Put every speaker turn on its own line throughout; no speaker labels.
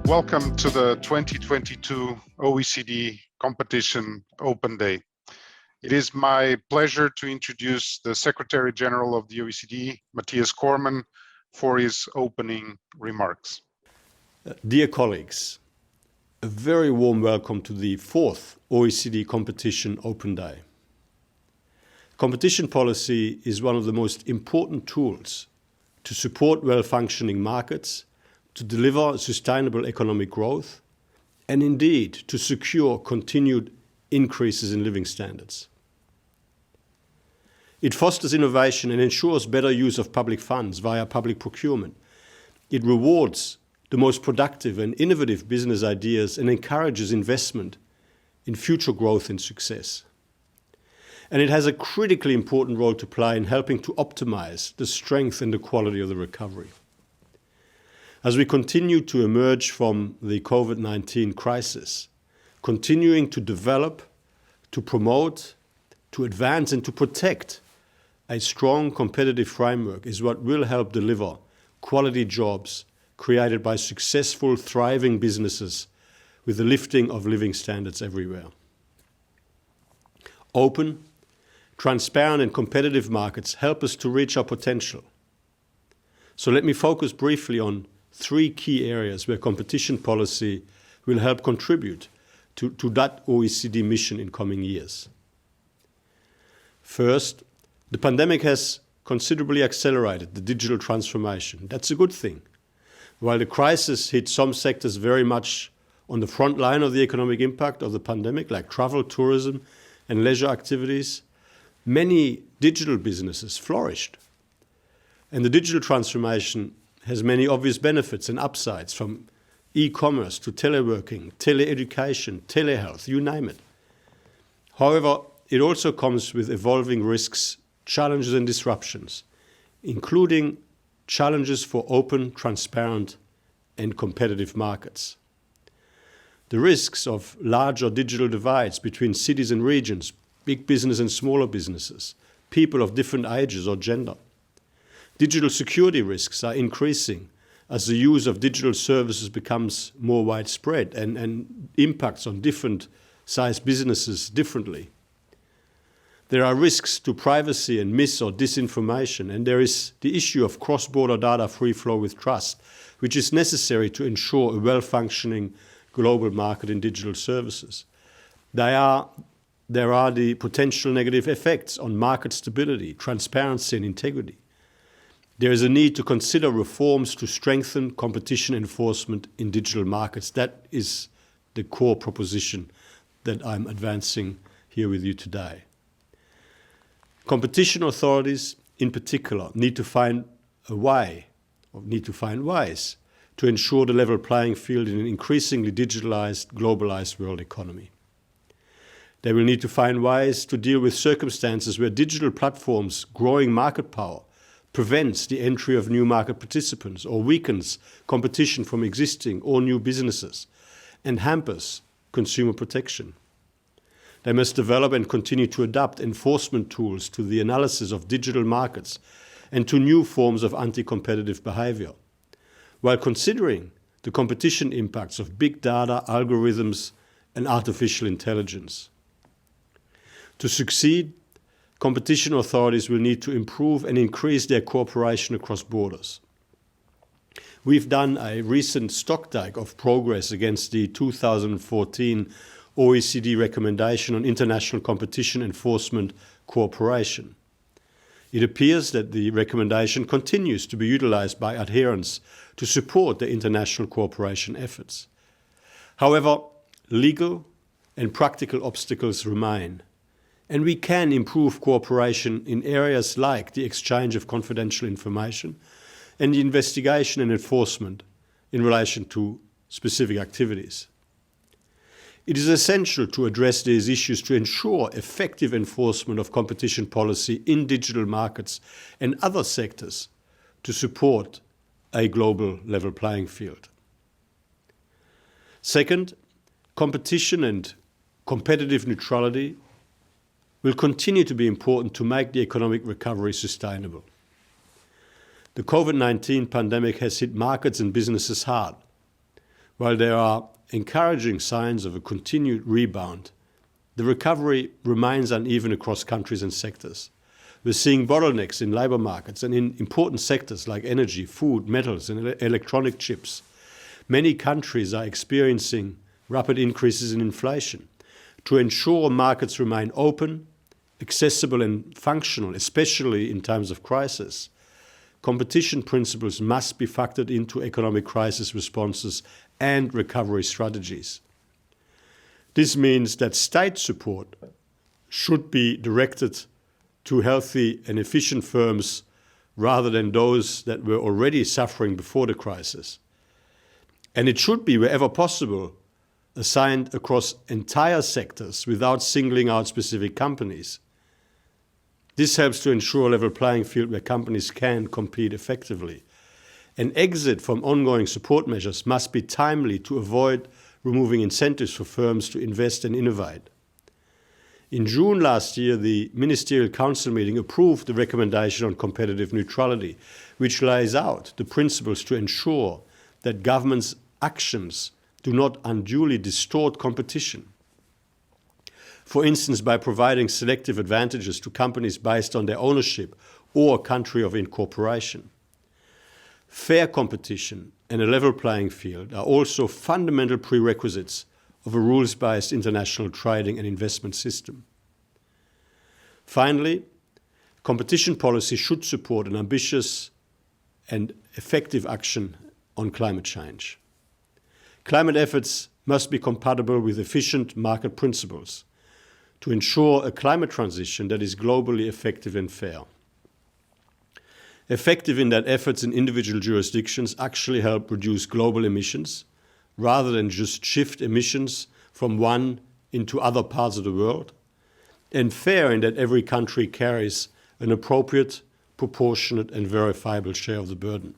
Welcome to the 2022 OECD Competition Open Day. It is my pleasure to introduce the Secretary-General of the OECD, Mathias Cormann, for his opening remarks.
Dear colleagues, a very warm welcome to the fourth OECD Competition Open Day. Competition policy is one of the most important tools to support well-functioning markets, to deliver sustainable economic growth, and indeed to secure continued increases in living standards. It fosters innovation and ensures better use of public funds via public procurement. It rewards the most productive and innovative business ideas and encourages investment in future growth and success. And it has a critically important role to play in helping to optimize the strength and the quality of the recovery. As we continue to emerge from the COVID-19 crisis, continuing to develop, to promote, to advance and to protect a strong competitive framework is what will help deliver quality jobs created by successful, thriving businesses with the lifting of living standards everywhere. Open, transparent and competitive markets help us to reach our potential. So let me focus briefly on three key areas where competition policy will help contribute to that OECD mission in coming years. First, the pandemic has considerably accelerated the digital transformation. That's a good thing. While the crisis hit some sectors very much on the front line of the economic impact of the pandemic, like travel, tourism, and leisure activities, many digital businesses flourished. And the digital transformation has many obvious benefits and upsides, from e-commerce to teleworking, teleeducation, telehealth, you name it. However, it also comes with evolving risks, challenges and disruptions, including challenges for open, transparent and competitive markets. The risks of larger digital divides between cities and regions, big business and smaller businesses, people of different ages or gender. Digital security risks are increasing as the use of digital services becomes more widespread and impacts on different sized businesses differently. There are risks to privacy and mis- or disinformation, and there is the issue of cross-border data free flow with trust, which is necessary to ensure a well-functioning global market in digital services. There are the potential negative effects on market stability, transparency and integrity. There is a need to consider reforms to strengthen competition enforcement in digital markets. That is the core proposition that I'm advancing here with you today. Competition authorities, in particular, need to find ways to ensure the level playing field in an increasingly digitalized, globalized world economy. They will need to find ways to deal with circumstances where digital platforms' growing market power prevents the entry of new market participants or weakens competition from existing or new businesses and hampers consumer protection. They must develop and continue to adapt enforcement tools to the analysis of digital markets and to new forms of anti-competitive behavior, while considering the competition impacts of big data, algorithms, and artificial intelligence. To succeed, competition authorities will need to improve and increase their cooperation across borders. We've done a recent stocktake of progress against the 2014 OECD recommendation on international competition enforcement cooperation. It appears that the recommendation continues to be utilized by adherents to support the international cooperation efforts. However, legal and practical obstacles remain. And we can improve cooperation in areas like the exchange of confidential information and the investigation and enforcement in relation to specific activities. It is essential to address these issues to ensure effective enforcement of competition policy in digital markets and other sectors to support a global level playing field. Second, competition and competitive neutrality will continue to be important to make the economic recovery sustainable. The COVID-19 pandemic has hit markets and businesses hard, While there are encouraging signs of a continued rebound, the recovery remains uneven across countries and sectors. We're seeing bottlenecks in labour markets and in important sectors like energy, food, metals and electronic chips. Many countries are experiencing rapid increases in inflation. To ensure markets remain open, accessible and functional, especially in times of crisis, competition principles must be factored into economic crisis responses and recovery strategies. This means that state support should be directed to healthy and efficient firms rather than those that were already suffering before the crisis. And it should be, wherever possible, assigned across entire sectors without singling out specific companies. This helps to ensure a level playing field where companies can compete effectively. An exit from ongoing support measures must be timely to avoid removing incentives for firms to invest and innovate. In June last year, the Ministerial Council meeting approved the recommendation on competitive neutrality, which lays out the principles to ensure that governments' actions do not unduly distort competition. For instance, by providing selective advantages to companies based on their ownership or country of incorporation. Fair competition and a level playing field are also fundamental prerequisites of a rules-based international trading and investment system. Finally, competition policy should support an ambitious and effective action on climate change. Climate efforts must be compatible with efficient market principles to ensure a climate transition that is globally effective and fair. Effective in that efforts in individual jurisdictions actually help reduce global emissions rather than just shift emissions from one into other parts of the world, and fair in that every country carries an appropriate, proportionate and verifiable share of the burden.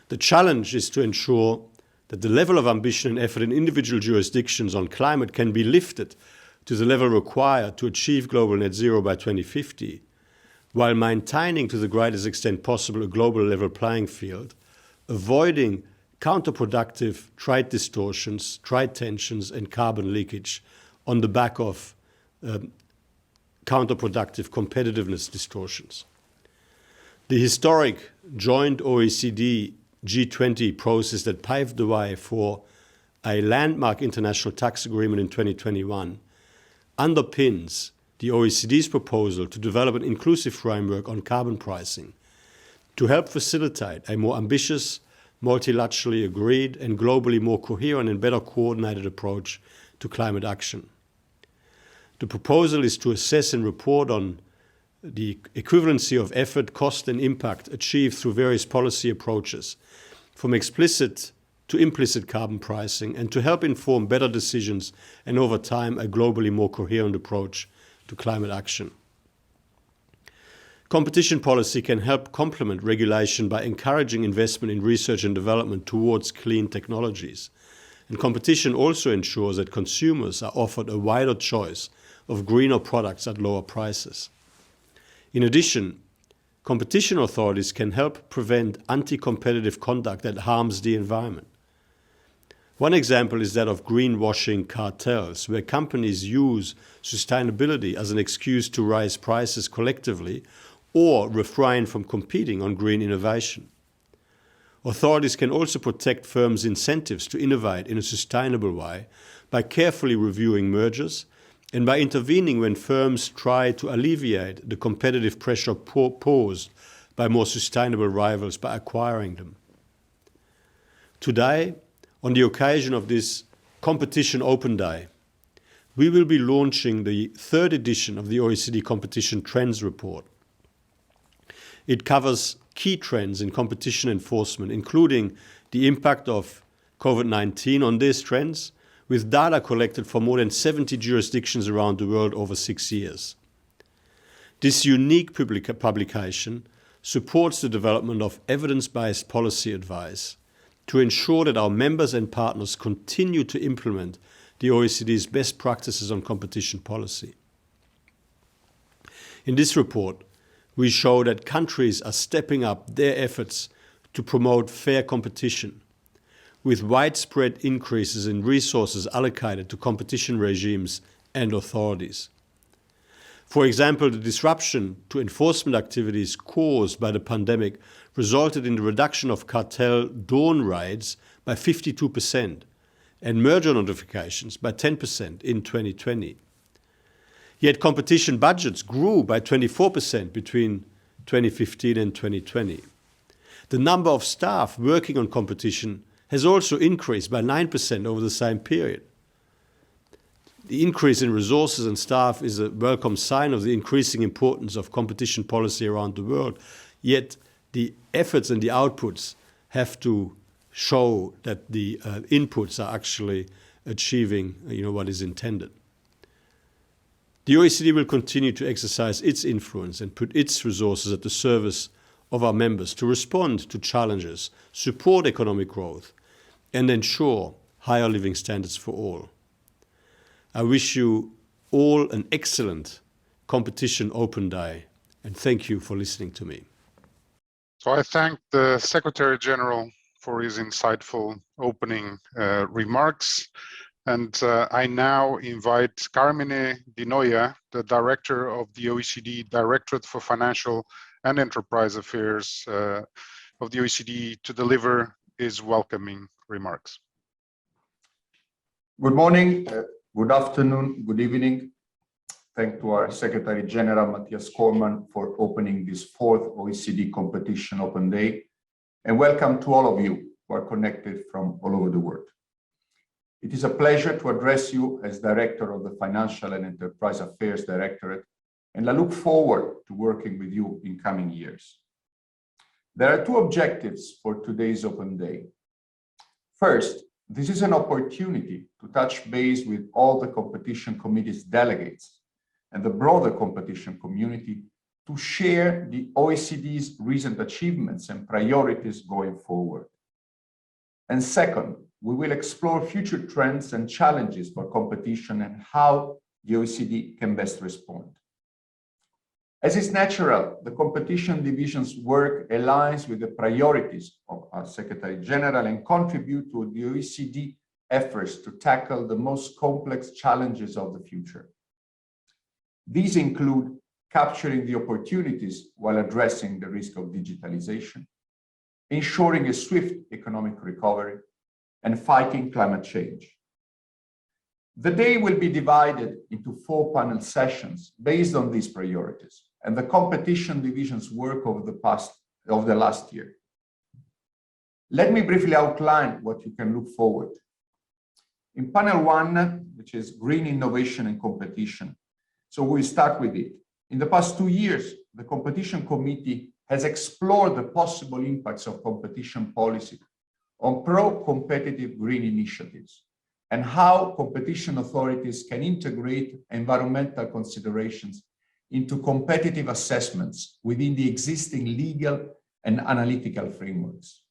The challenge is to ensure that the level of ambition and effort in individual jurisdictions on climate can be lifted to the level required to achieve global net zero by 2050, while maintaining to the greatest extent possible a global level playing field, avoiding counterproductive trade distortions, trade tensions and carbon leakage on the back of counterproductive competitiveness distortions. The historic joint OECD G20 process that paved the way for a landmark international tax agreement in 2021 underpins the OECD's proposal to develop an inclusive framework on carbon pricing to help facilitate a more ambitious, multilaterally agreed and globally more coherent and better coordinated approach to climate action. The proposal is to assess and report on the equivalency of effort, cost and impact achieved through various policy approaches, from explicit to implicit carbon pricing, and to help inform better decisions and over time a globally more coherent approach to climate action. Competition policy can help complement regulation by encouraging investment in research and development towards clean technologies. And competition also ensures that consumers are offered a wider choice of greener products at lower prices. In addition, competition authorities can help prevent anti-competitive conduct that harms the environment. One example is that of greenwashing cartels, where companies use sustainability as an excuse to raise prices collectively or refrain from competing on green innovation. Authorities can also protect firms' incentives to innovate in a sustainable way by carefully reviewing mergers and by intervening when firms try to alleviate the competitive pressure posed by more sustainable rivals by acquiring them. Today, on the occasion of this Competition Open Day, we will be launching the third edition of the OECD Competition Trends report. It covers key trends in competition enforcement, including the impact of COVID-19 on these trends, with data collected from more than 70 jurisdictions around the world over 6 years. This unique publication supports the development of evidence-based policy advice to ensure that our members and partners continue to implement the OECD's best practices on competition policy. In this report, we show that countries are stepping up their efforts to promote fair competition, with widespread increases in resources allocated to competition regimes and authorities. For example, the disruption to enforcement activities caused by the pandemic resulted in the reduction of cartel dawn raids by 52% and merger notifications by 10% in 2020. Yet competition budgets grew by 24% between 2015 and 2020. The number of staff working on competition has also increased by 9% over the same period. The increase in resources and staff is a welcome sign of the increasing importance of competition policy around the world. Yet the efforts and the outputs have to show that the inputs are actually achieving what is intended. The OECD will continue to exercise its influence and put its resources at the service of our members to respond to challenges, support economic growth, and ensure higher living standards for all. I wish you all an excellent Competition Open Day, and thank you for listening to me.
So I thank the Secretary-General for his insightful opening remarks. And I now invite Carmine Di Noia, the Director of the OECD Directorate for Financial and Enterprise Affairs of the OECD, to deliver his welcoming remarks.
Good morning, good afternoon, good evening. Thank to our Secretary-General Mathias Cormann for opening this fourth OECD Competition Open Day, and welcome to all of you who are connected from all over the world. It is a pleasure to address you as Director of the Financial and Enterprise Affairs Directorate, and I look forward to working with you in coming years. There are two objectives for today's Open Day. First, this is an opportunity to touch base with all the competition committee's delegates and the broader competition community to share the OECD's recent achievements and priorities going forward. And second, we will explore future trends and challenges for competition and how the OECD can best respond. As is natural, the Competition Division's work aligns with the priorities of our Secretary-General and contribute to the OECD efforts to tackle the most complex challenges of the future. These include capturing the opportunities while addressing the risk of digitalization, ensuring a swift economic recovery, and fighting climate change. The day will be divided into 4 panel sessions based on these priorities and the Competition Division's work over the last year. Let me briefly outline what you can look forward. In panel 1, which is Green Innovation and Competition, so we'll start with it. In the past 2 years, the Competition Committee has explored the possible impacts of competition policy on pro-competitive green initiatives and how competition authorities can integrate environmental considerations into competitive assessments within the existing legal and analytical frameworks.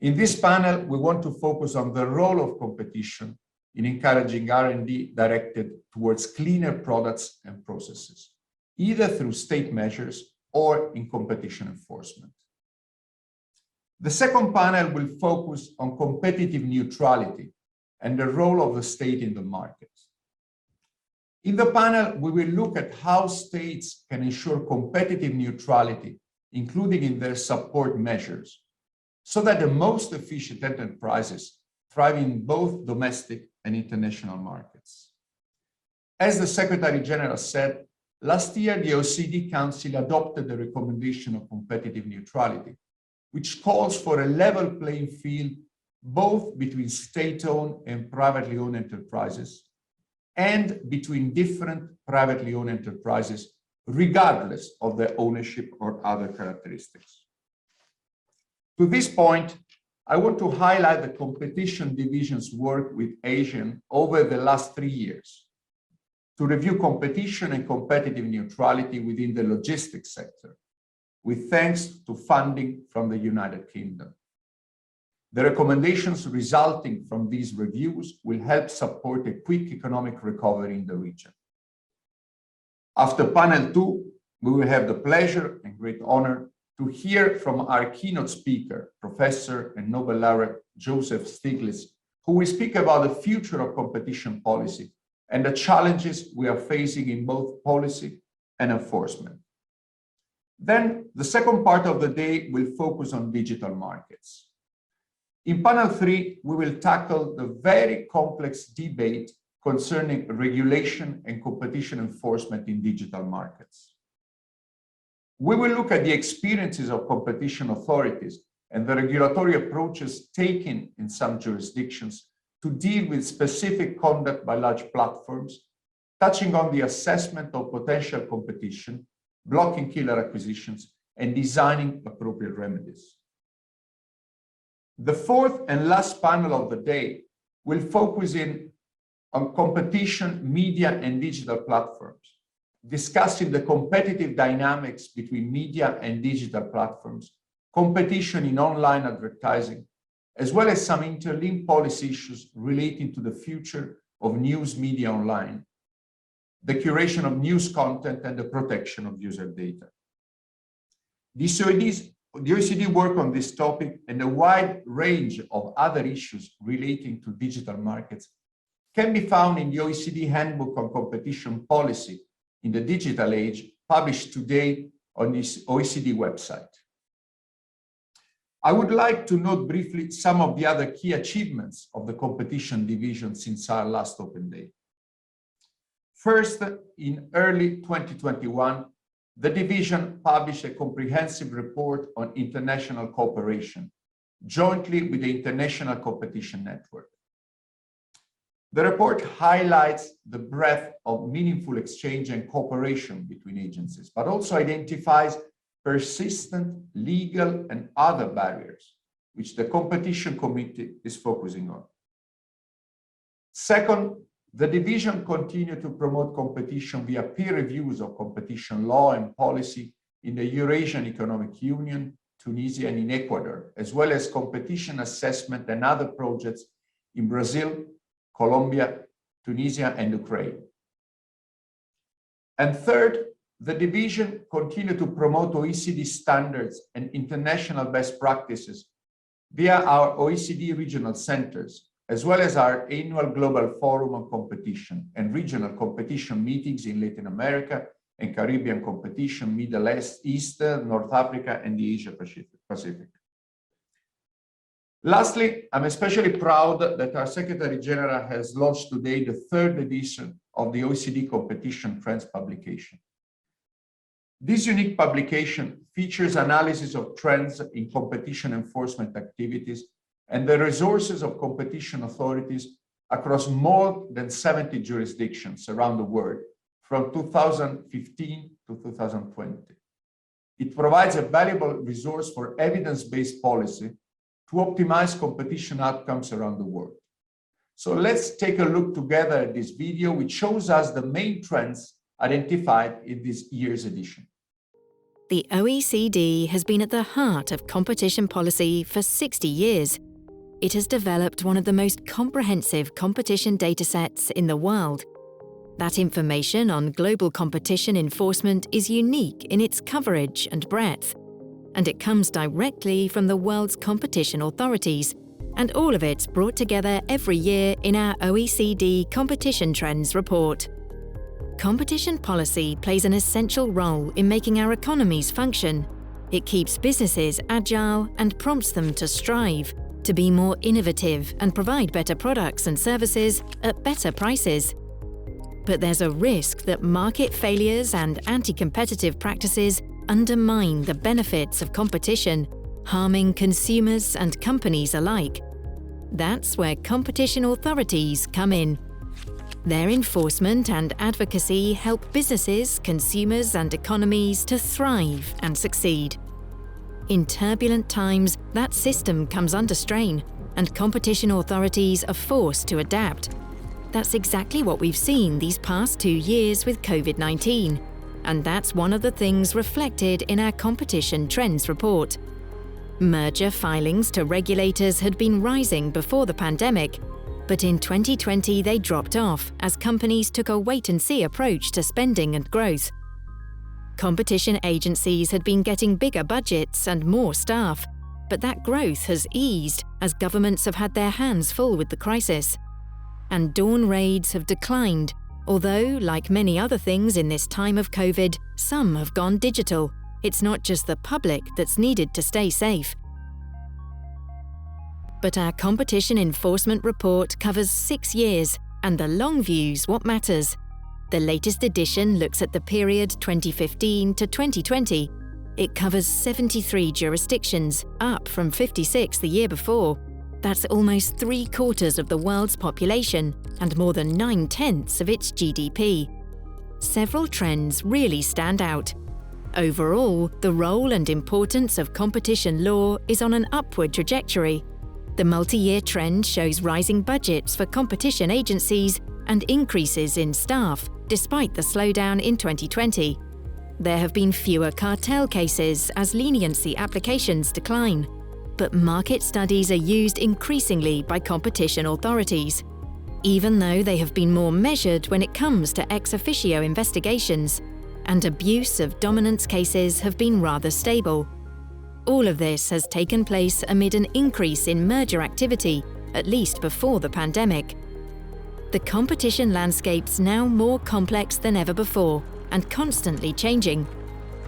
In this panel, we want to focus on the role of competition in encouraging R&D directed towards cleaner products and processes, either through state measures or in competition enforcement. The second panel will focus on competitive neutrality and the role of the state in the market. In the panel, we will look at how states can ensure competitive neutrality, including in their support measures, so that the most efficient enterprises thrive in both domestic and international markets. As the Secretary-General said, last year the OECD Council adopted the recommendation of competitive neutrality, which calls for a level playing field both between state-owned and privately owned enterprises and between different privately owned enterprises, regardless of their ownership or other characteristics. To this point, I want to highlight the Competition Division's work with ASEAN over the last 3 years to review competition and competitive neutrality within the logistics sector, with thanks to funding from the United Kingdom. The recommendations resulting from these reviews will help support a quick economic recovery in the region. After panel 2, we will have the pleasure and great honor to to hear from our keynote speaker, Professor and Nobel laureate Joseph Stiglitz, who will speak about the future of competition policy and the challenges we are facing in both policy and enforcement. Then the second part of the day will focus on digital markets. In panel 3, we will tackle the very complex debate concerning regulation and competition enforcement in digital markets. We will look at the experiences of competition authorities and the regulatory approaches taken in some jurisdictions to deal with specific conduct by large platforms, touching on the assessment of potential competition, blocking killer acquisitions, and designing appropriate remedies. The fourth and last panel of the day will focus on competition, media, and digital platforms, discussing the competitive dynamics between media and digital platforms, competition in online advertising, as well as some interlinked policy issues relating to the future of news media online, the curation of news content, and the protection of user data. The OECD work on this topic and a wide range of other issues relating to digital markets can be found in the OECD Handbook on Competition Policy in the Digital Age, published today on this OECD website. I would like to note briefly some of the other key achievements of the competition division since our last open day. First, in early 2021, the division published a comprehensive report on international cooperation, jointly with the International Competition Network. The report highlights the breadth of meaningful exchange and cooperation between agencies, but also identifies persistent legal and other barriers, which the Competition Committee is focusing on. Second, the division continued to promote competition via peer reviews of competition law and policy in the Eurasian Economic Union, Tunisia, and in Ecuador, as well as competition assessment and other projects in Brazil, Colombia, Tunisia, and Ukraine. And third, the division continued to promote OECD standards and international best practices via our OECD regional centers, as well as our annual Global Forum on Competition and regional competition meetings in Latin America and Caribbean competition, Middle East, North Africa, and the Asia Pacific. Lastly, I'm especially proud that our Secretary General has launched today the third edition of the OECD Competition Trends publication. This unique publication features analysis of trends in competition enforcement activities and the resources of competition authorities across more than 70 jurisdictions around the world from 2015 to 2020. It provides a valuable resource for evidence-based policy to optimize competition outcomes around the world. So let's take a look together at this video, which shows us the main trends identified in this year's edition.
The OECD has been at the heart of competition policy for 60 years. It has developed one of the most comprehensive competition datasets in the world. That information on global competition enforcement is unique in its coverage and breadth, and it comes directly from the world's competition authorities, and all of it's brought together every year in our OECD Competition Trends report. Competition policy plays an essential role in making our economies function. It keeps businesses agile and prompts them to strive, to be more innovative and provide better products and services at better prices. But there's a risk that market failures and anti-competitive practices undermine the benefits of competition, harming consumers and companies alike. That's where competition authorities come in. Their enforcement and advocacy help businesses, consumers, and economies to thrive and succeed. In turbulent times, that system comes under strain, and competition authorities are forced to adapt. That's exactly what we've seen these past 2 years with COVID-19, and that's one of the things reflected in our Competition Trends report. Merger filings to regulators had been rising before the pandemic, but in 2020 they dropped off as companies took a wait-and-see approach to spending and growth. Competition agencies had been getting bigger budgets and more staff, but that growth has eased as governments have had their hands full with the crisis. And dawn raids have declined, although, like many other things in this time of COVID, some have gone digital. It's not just the public that's needed to stay safe. But our competition enforcement report covers 6 years, and the long view's what matters. The latest edition looks at the period 2015 to 2020. It covers 73 jurisdictions, up from 56 the year before. That's almost 3/4 of the world's population and more than 9/10 of its GDP. Several trends really stand out. Overall, the role and importance of competition law is on an upward trajectory. The multi-year trend shows rising budgets for competition agencies and increases in staff, despite the slowdown in 2020. There have been fewer cartel cases as leniency applications decline, but market studies are used increasingly by competition authorities. Even though they have been more measured when it comes to ex officio investigations, and abuse of dominance cases have been rather stable. All of this has taken place amid an increase in merger activity, at least before the pandemic. The competition landscape's now more complex than ever before and constantly changing.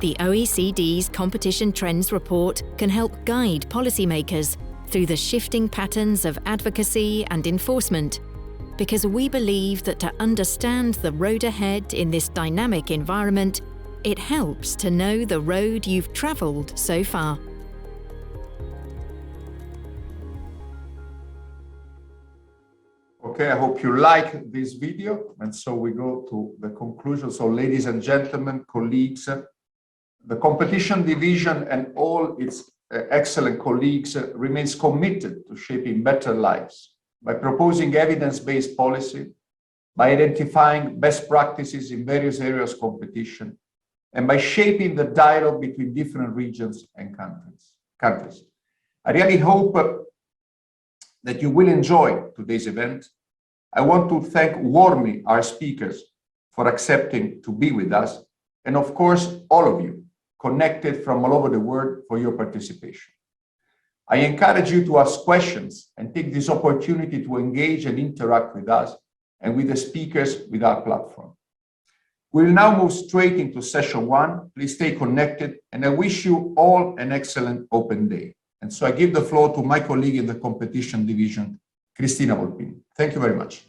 The OECD's Competition Trends report can help guide policymakers through the shifting patterns of advocacy and enforcement, because we believe that to understand the road ahead in this dynamic environment, it helps to know the road you've travelled so far.
Okay, I hope you like this video. And so we go to the conclusion. So ladies and gentlemen, colleagues, the competition division and all its excellent colleagues remains committed to shaping better lives by proposing evidence-based policy, by identifying best practices in various areas of competition, and by shaping the dialogue between different regions and countries. I really hope that you will enjoy today's event. I want to thank warmly our speakers for accepting to be with us, and of course, all of you connected from all over the world for your participation. I encourage you to ask questions and take this opportunity to engage and interact with us and with the speakers with our platform. We'll now move straight into session 1. Please stay connected, and I wish you all an excellent open day. And so I give the floor to my colleague in the competition division, Cristina Volpini. Thank you very much.